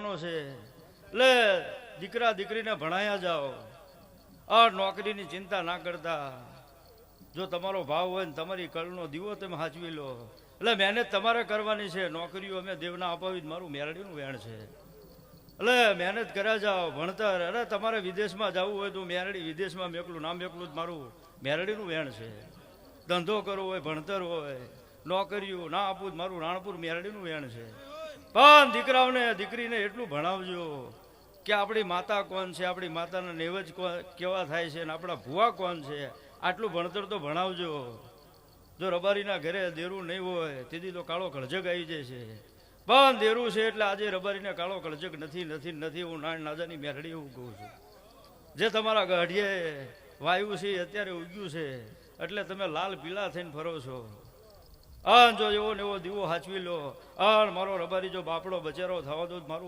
ભણવાનો છે એટલે દીકરા દીકરીને ભણાયા જાઓ આ નોકરીની ચિંતા ના કરતા જો તમારો ભાવ હોય ને તમારી કળનો દીવો તમે હાચવી લો એટલે મહેનત તમારે કરવાની છે નોકરીઓ અમે દેવના અપાવી મારું મેરડીનું વેણ છે એટલે મહેનત કર્યા જાઓ ભણતર અરે તમારે વિદેશમાં જવું હોય તો મેરડી વિદેશમાં મેકલું ના મેકલું જ મારું મેરડીનું વેણ છે ધંધો કરવો હોય ભણતર હોય નોકરીઓ ના આપવું જ મારું રાણપુર મેરડીનું વેણ છે પણ દીકરાઓને દીકરીને એટલું ભણાવજો કે આપણી માતા કોણ છે આપણી માતાના નેવજ કેવા થાય છે અને આપણા ભુવા કોણ છે આટલું ભણતર તો ભણાવજો જો રબારીના ઘરે દેરું નહીં હોય તેથી તો કાળો કળજગ આવી જાય છે પણ દેરું છે એટલે આજે રબારીને કાળો કળજગ નથી નથી નથી હું નાજાની મેરડી એવું કહું છું જે તમારા ગાઢીએ વાયુ છે અત્યારે ઉગ્યું છે એટલે તમે લાલ પીળા થઈને ફરો છો જો એવો ને એવો દીવો હાચવી લો મારો રબારી જો બાપડો બચેરો થવા દો મારું